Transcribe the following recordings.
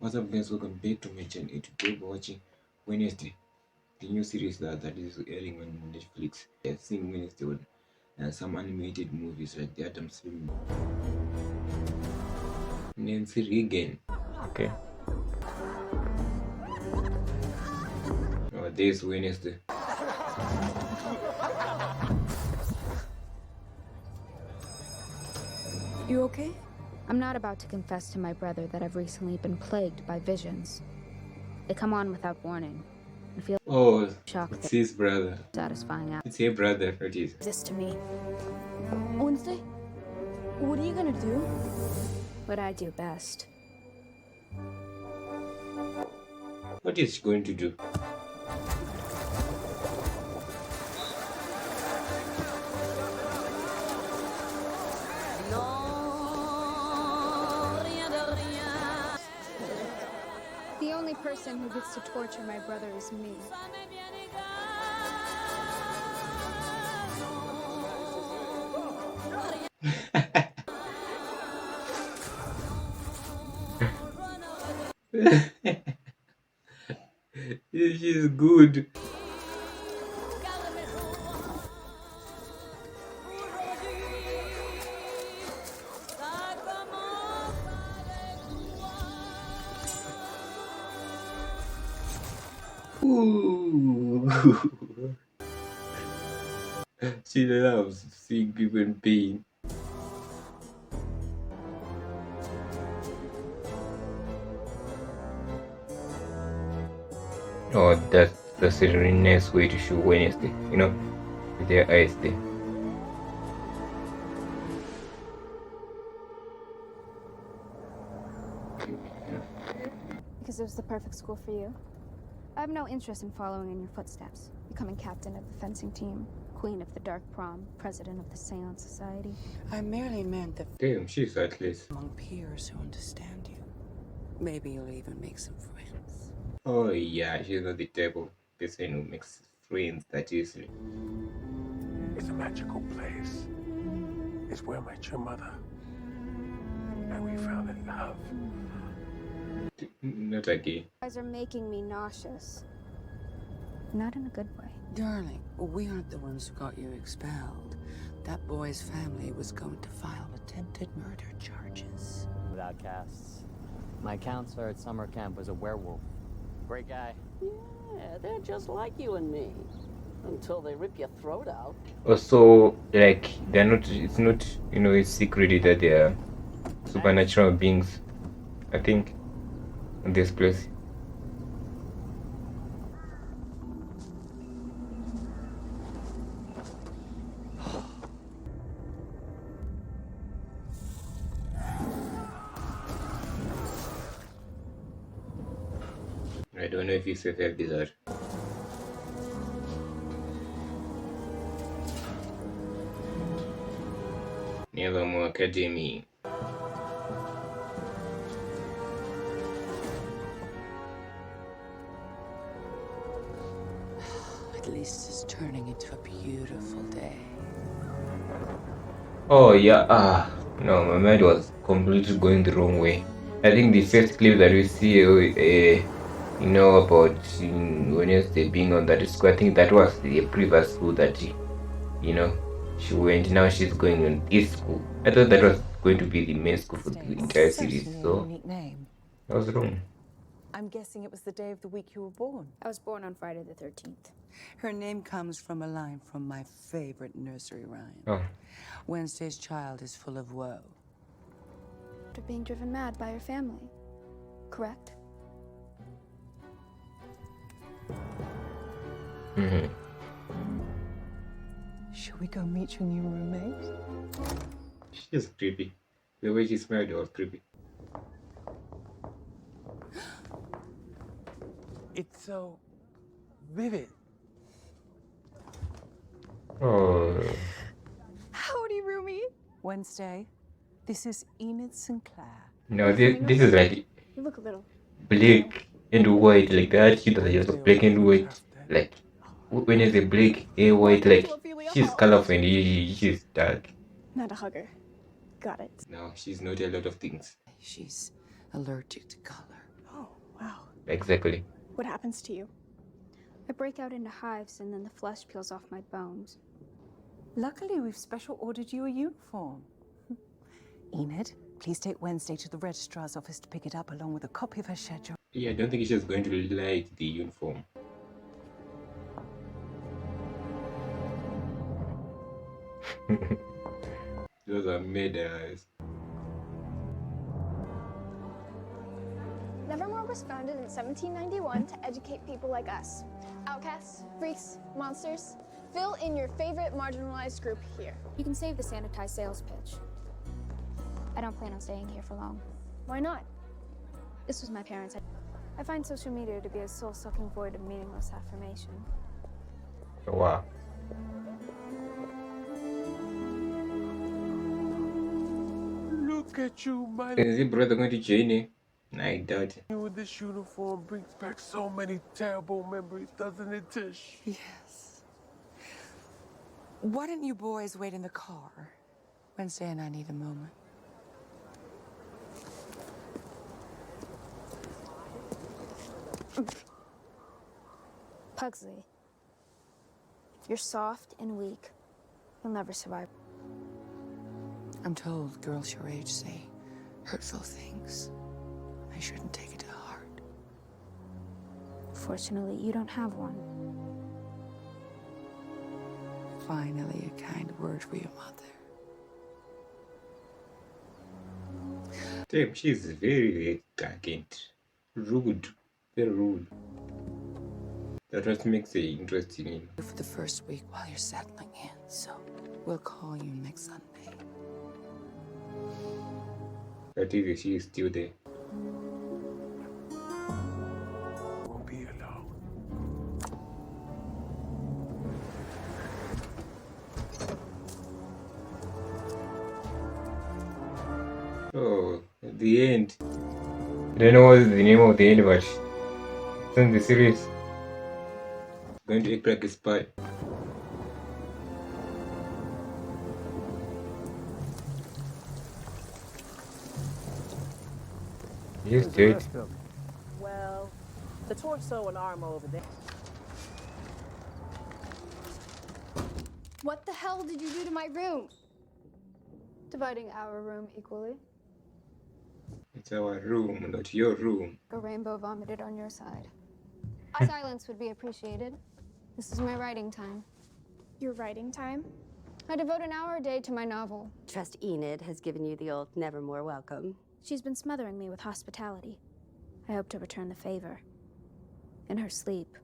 What's up, guys? Welcome back to my channel. Today we're watching Wednesday, the new series that is airing on Netflix. I've seen Wednesday on some animated movies like the Adams Family. Nancy Reagan. Okay. Oh, this Wednesday. You okay? I'm not about to confess to my brother that I've recently been plagued by visions. They come on without warning. I feel shocked. It's his brother. Satisfying out. It's your brother, not his. This to me. Wednesday? What are you gonna do? What I do best. What is she going to do? The only person who gets to torture my brother is me. She's good. Ooh. She loves seeing people in pain. Oh, that's a really nice way to show Wednesday, with their eyes there. Because it was the perfect school for you. I have no interest in following in your footsteps. Becoming captain of the fencing team, queen of the dark prom, president of the Seance Society. I merely meant that Damn, she's at least. among peers who understand you. Maybe you'll even make some friends. Oh yeah, she's not the type of person who makes friends that easily. It's a magical place. It's where I met your mother. And we fell in love. Not again. You guys are making me nauseous. Not in a good way. Darling, we aren't the ones who got you expelled. That boy's family was going to file attempted murder charges. With outcasts. My counselor at summer camp was a werewolf. Great guy. Yeah, they're just like you and me. Until they rip your throat out. Also, like, they're not, it's not, it's secret that they are supernatural beings, I think, in this place. I don't know if you survived this. Nevermore Academy. At least it's turning into a beautiful day. Oh yeah, no, my mind was completely going the wrong way. I think the first clip that we see, about Wednesday being on that school, I think that was the previous school that she went. Now she's going on this school. I thought that was going to be the main school for the entire series, so Unique name. I was wrong. I'm guessing it was the day of the week you were born. I was born on Friday the 13th. Her name comes from a line from my favorite nursery rhyme. Oh, Wednesday's child is full of woe. After being driven mad by her family. Correct? mm-hmm. Should we go meet your new roommate? She's creepy. The way she smiled was creepy. It's so vivid. Oh, Howdy, Rumi. Wednesday, this is Enid Sinclair. no, this is like You look a little. black and white, like the attitude that is just black and white. Like when it's a black and white, like she's colorful and she's dark. Not a hugger. Got it. No, she's not a lot of things. She's allergic to color. Oh, Exactly. What happens to you? I break out into hives and then the flesh peels off my bones. Luckily, we've special ordered you a uniform. Enid, please take Wednesday to the registrar's office to pick it up along with a copy of her schedule. Yeah, I don't think she's going to like the uniform. Those are murderers. Nevermore was founded in 1791 to educate people like us. Outcasts, freaks, monsters. Fill in your favorite marginalized group here. You can save the sanitized sales pitch. I don't plan on staying here for long. Why not? This was my parents' idea. I find social media to be a soul-sucking void of meaningless affirmation. Wow. Look at you, my Is your brother going to join you? I doubt it. you in this uniform brings back so many terrible memories, doesn't it, Tish? Yes. Why don't you boys wait in the car? Wednesday and I need a moment. Pugsley, you're soft and weak. You'll never survive. I'm told girls your age say hurtful things. I shouldn't take it to heart. Fortunately, you don't have one. Finally, a kind word for your mother. Damn, she's very, very arrogant. Rude. Very rude. That what makes it interesting. For the first week while you're settling in, so we'll call you next Sunday. But if she is still there. Won't be alone. Oh, at the end. I don't know what is the name of the end, but it's in the series. Going to act like a spy. He's dead. Well, the torso and arm over there. What the hell did you do to my room? Dividing our room equally. It's our room, not your room. A rainbow vomited on your side. Silence would be appreciated. This is my writing time. Your writing time? I devote an hour a day to my novel. Trust Enid has given you the old nevermore welcome. She's been smothering me with hospitality. I hope to return the favor. In her sleep.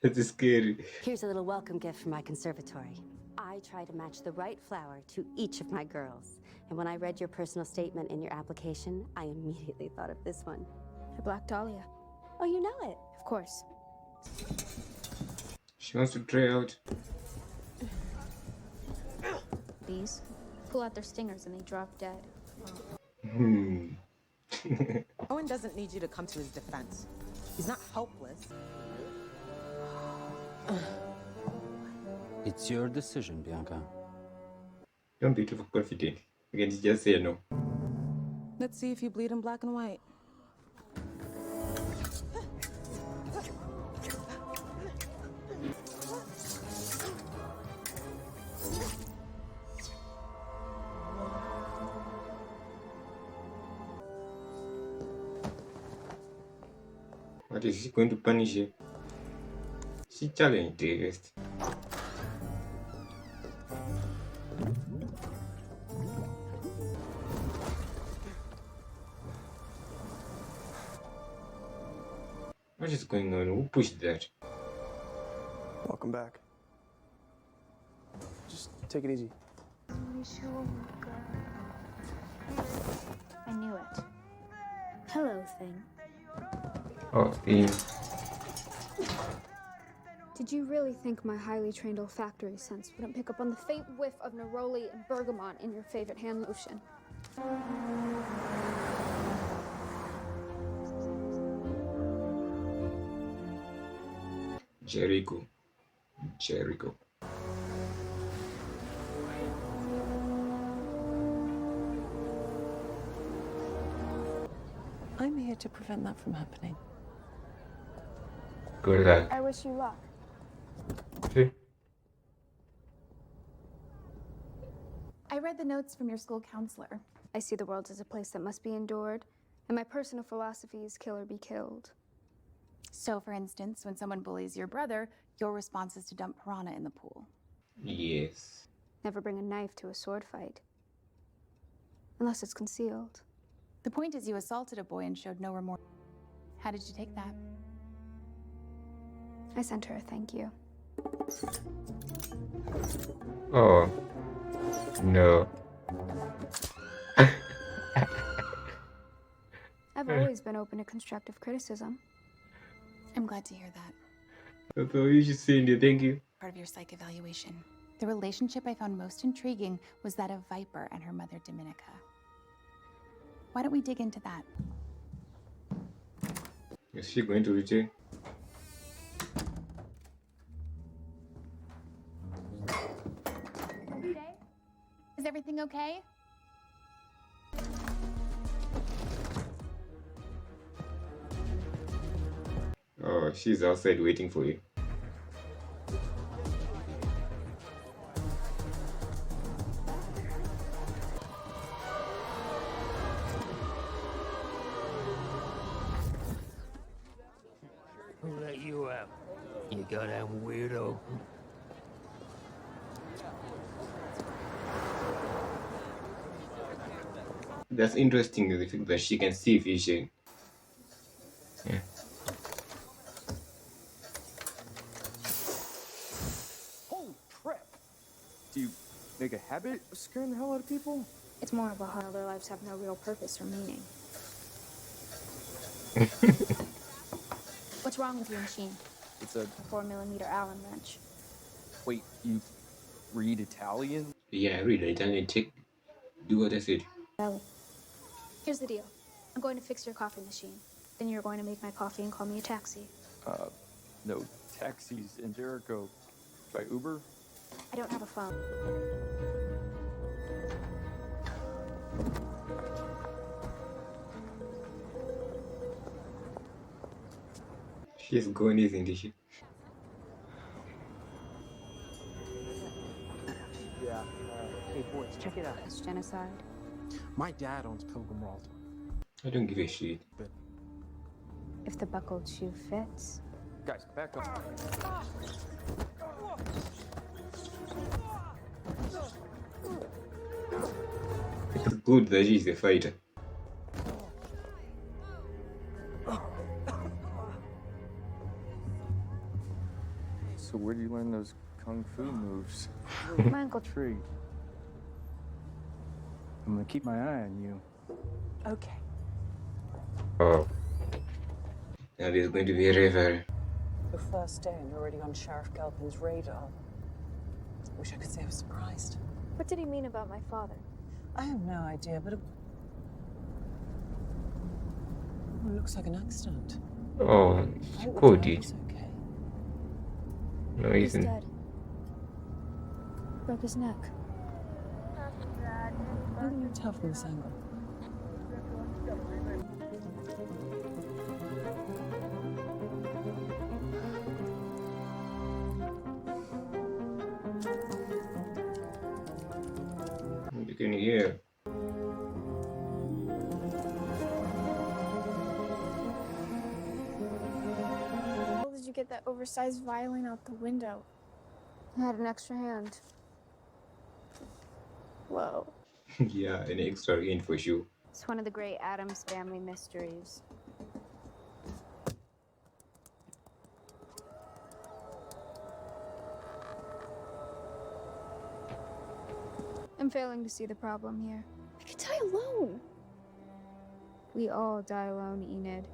That's scary. Here's a little welcome gift from my conservatory. I try to match the right flower to each of my girls. And when I read your personal statement in your application, I immediately thought of this one. A black dahlia. Oh, you know it? Of course. She wants to try out. Bees pull out their stingers and they drop dead. Owen doesn't need you to come to his defense. He's not helpless. It's your decision, Bianca. Don't be too confident. You can just say no. Let's see if you bleed in black and white. What is she going to punish her? She challenged the rest. What is going on? Who pushed that? Welcome back. Just take it easy. I knew it. Hello, thing. Oh, the... Did you really think my highly trained olfactory sense wouldn't pick up on the faint whiff of neroli and bergamot in your favorite hand lotion? Jericho. Jericho. I'm here. here to prevent that from happening. Good luck. I wish you luck. See? I read the notes from your school counselor. I see the world as a place that must be endured, and my personal philosophy is kill or be killed. So, for instance, when someone bullies your brother, your response is to dump piranha in the pool. Yes. Never bring a knife to a sword fight. Unless it's concealed. The point is you assaulted a boy and showed no remorse. How did you take that? I sent her a thank you. Oh. No. I've always been open to constructive criticism. I'm glad to hear that. That's all you should say in there, thank you. Part of your psych evaluation. The relationship I found most intriguing was that of Viper and her mother, Dominica. Why don't we dig into that? Is she going to return? Is everything okay? Oh, she's outside waiting for you. Who let you out? You goddamn weirdo. That's interesting, the fact that she can see vision. Yeah. Holy crap! Do you make a habit of scaring the hell out of people? It's more about how their lives have no real purpose or meaning. What's wrong with your machine? It's a... 4mm Allen wrench. Wait, you read Italian? Yeah, I read Italian. Do what I said. Well, here's the deal. I'm going to fix your coffee machine. Then you're going to make my coffee and call me a taxi. No taxis in Jericho. By Uber? I don't have a phone. She's going, isn't she? Yeah. Hey boys, check it out. It's genocide. My dad owns Pilgrim World. I don't give a shit. If the buckled shoe fits. Guys, back up. It's good that she's a fighter. So where do you learn those kung fu moves? My uncle. Tree. I'm gonna keep my eye on you. Okay. Oh. Now there's going to be a river. Your first day and you're already on Sheriff Galpin's radar. Wish I could say I was surprised. What did he mean about my father? I have no idea, but it looks like an accident. Oh, I hope good, the dude. driver's okay. No, He's isn't. dead. Broke his neck. How can you tell from this angle? You can hear. How did you get that oversized violin out the window? I had an extra hand. Whoa. Yeah, an extra hint for sure. It's one of the great Addams family mysteries. I'm failing to see the problem here. I could die alone. We all die alone, Enid.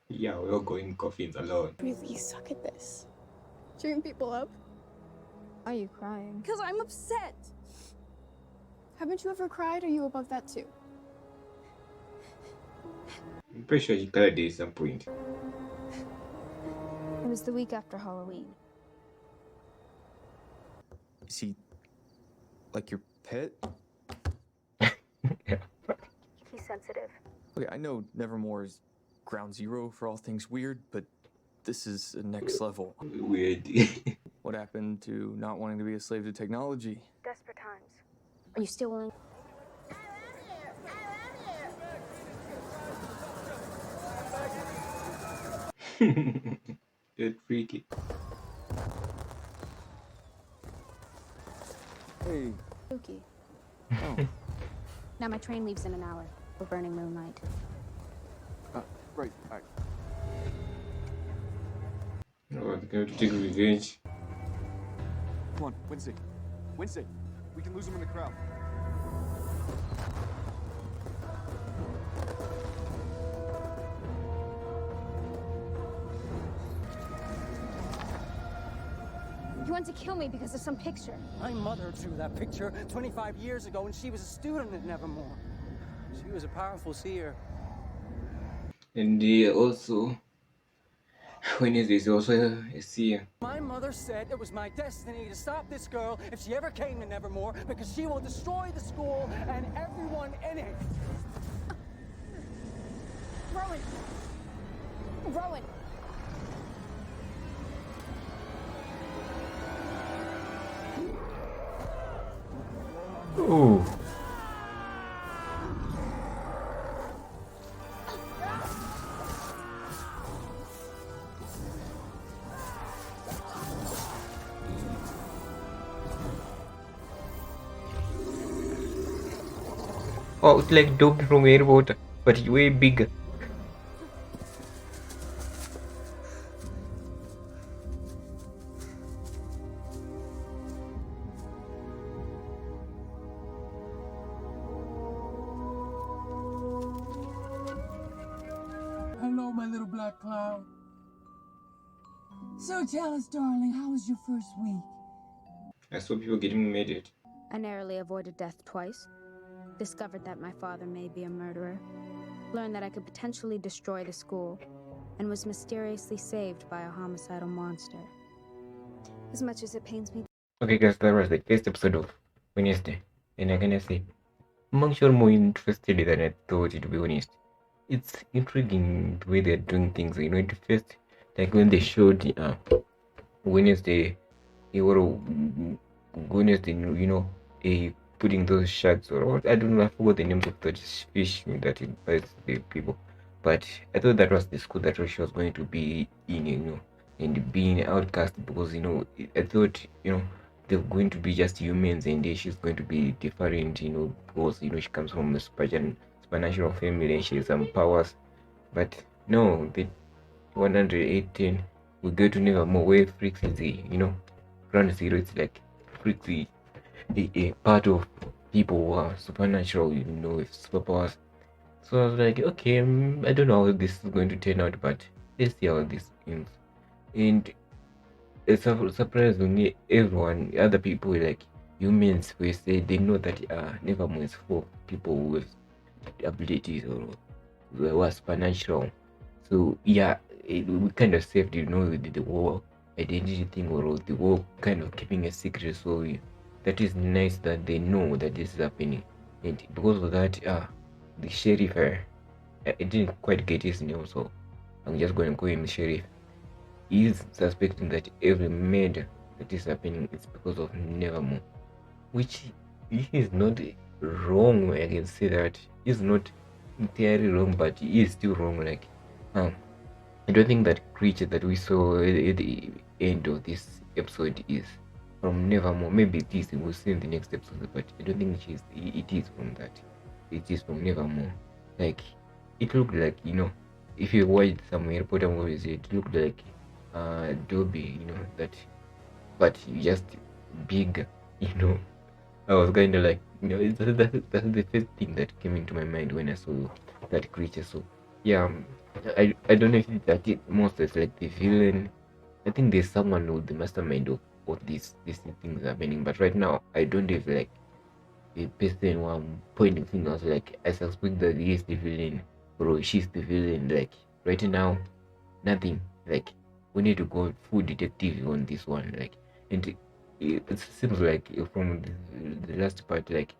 Yeah, we're all going in coffins alone. I really suck at this. Cheering people up. Are you crying? Because I'm upset. Haven't you ever cried? Are you above that too? I'm pretty sure you cried at some point. It was the week after Halloween. Is he like your pet? He's sensitive. Okay, I know Nevermore is ground zero for all things weird, but this is a next level. Weird. What happened to not wanting to be a slave to technology? Desperate times. Are you still willing? That's freaky. Hey. Spooky. Oh. Now my train leaves in an hour. We're burning moonlight. Right. All right. Oh, they're going to take revenge. Come on, Wednesday. Wednesday. We can lose him in the crowd. You want to kill me because of some picture. My mother drew that picture 25 years ago when she was a student at Nevermore. She was a powerful seer. And also, Wednesday is also a seer. My mother said it was my destiny to stop this girl if she ever came to Nevermore because she will destroy the school and everyone in it. Rowan! Rowan! Oh. Oh, it's like Doped from Airport, but way bigger. Hello, my little black cloud. So tell us, darling, how was your first week? I saw people getting murdered. I narrowly avoided death twice. Discovered that my father may be a murderer. Learned that I could potentially destroy the school. And was mysteriously saved by a homicidal monster. As much as it pains me. Okay, guys, that was the first episode of Wednesday. And I can say, I'm actually more interested than I thought, to be honest. It's intriguing the way they're doing things. You know, at first, like when they showed Wednesday, Wednesday, you know, putting those sharks or what, I don't know, I forgot the names of those fish that invites the people. But I thought that was the school that she was going to be in, you know, and being outcast because, you know, I thought, you know, they're going to be just humans and she's going to be different, you know, because, you know, she comes from a supernatural family and she has some powers. But no, the 118, we go to Nevermore where Freaks is the, you know, ground zero. It's like Freaks a part of people who are supernatural, you know, with superpowers. So I was like, okay, I don't know how this is going to turn out, but let's see how this ends. And it's surprisingly, everyone, other people like humans, we say they know that Nevermore is for people with abilities or who are supernatural. So yeah, we kind of saved, you know, the whole identity thing or the whole kind of keeping a secret. So that is nice that they know that this is happening. And because of that, the sheriff, I didn't quite get his name, so I'm just going to call him sheriff. He's suspecting that every murder that is happening is because of Nevermore, which is not wrong. I can say that he's not entirely wrong, but he is still wrong. Like, I don't think that creature that we saw at the end of this episode is from Nevermore. Maybe it is. We'll see in the next episode, but I don't think it is from that. It is from Nevermore. Like, it looked like, you know, if you watched some Harry Potter movies, it looked like Dobby, you know, that, but just big, you know. I was kind of like, you know, that's the first thing that came into my mind when I saw that creature. So yeah, I don't know if that it most is like the villain. I think there's someone with the mastermind of these things happening, but right now I don't have like a person who I'm pointing fingers like I suspect that he is the villain or she's the villain. Like right now, nothing. Like we need to go full detective on this one. Like, and it seems like from the last part, like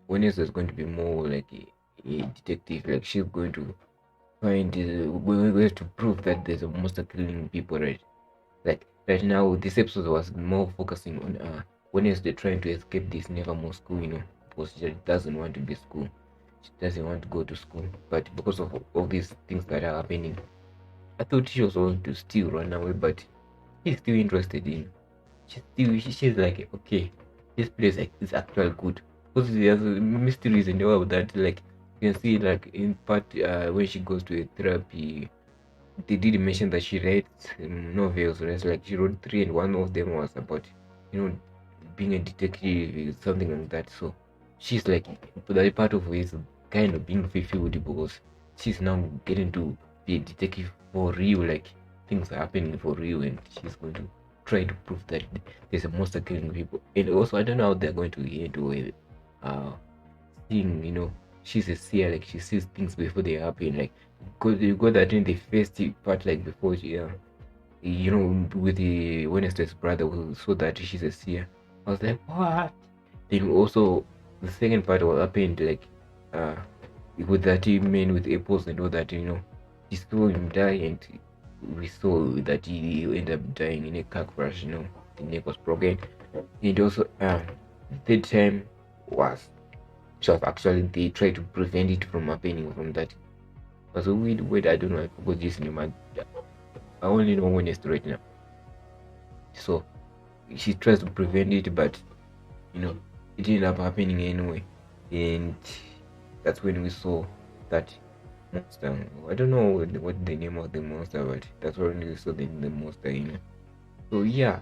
Wednesday is going to be more like a detective. Like she's going to find we're going to prove that there's a monster killing people, right? Like right now, this episode was more focusing on Wednesday trying to escape this Nevermore school, because she doesn't want to be school. She doesn't want to go to school, but because of all these things that are happening, I thought she was going to still run away, but she's still interested in. She's like, okay, this place like is actually good because there's mysteries and all of that. Like you can see, like in part when she goes to a therapy, they did mention that she writes novels. Right? Like she wrote three, and one of them was about being a detective, something like that. So she's like, that part of her is kind of being fulfilled because she's now getting to be a detective for real. Like things are happening for real, and she's going to try to prove that there's a monster killing people. And also, I don't know how they're going to get into it. Seeing, she's a seer. Like she sees things before they happen. Like, because you got that in the first part, like before she, with the Wednesday's brother who saw that she's a seer. I was like, what? Then also the second part what happened, like uh with that man with apples and all that, she saw him die, and we saw that he ended up dying in a car crash, the neck was broken. And also the third time was she was actually they tried to prevent it from happening from that. It was a weird word, I don't know, I forgot this name. I only know when it's right now. So she tries to prevent it, but it ended up happening anyway. And that's when we saw that monster. I don't know what the name of the monster, but that's when we saw the monster. So yeah,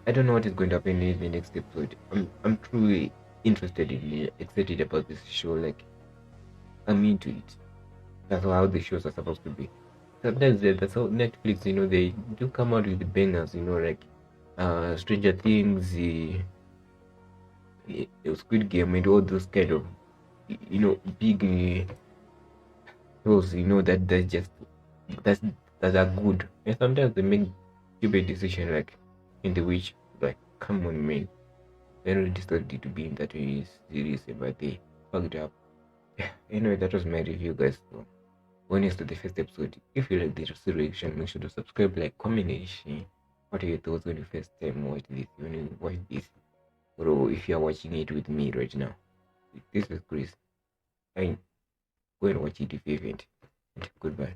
I don't know what is going to happen in the next episode. I'm truly interested in it, excited about this show. Like I'm into it. That's how the shows are supposed to be. Sometimes that's how Netflix, they do come out with bangers, like Stranger Things, Squid Game, and all those kind of, big shows, that just that's that are good. And sometimes they make stupid decision, like in the which, like, come on, man, they don't really started to be in that way series, but they fucked up. Anyway, that was my review, guys. So, when is the first episode? If you like this reaction, make sure to subscribe, like, comment, and share. What are your thoughts when you first time watch this? When you watch this, or if you are watching it with me right now? This is Chris. I go and watch it if you haven't. And goodbye.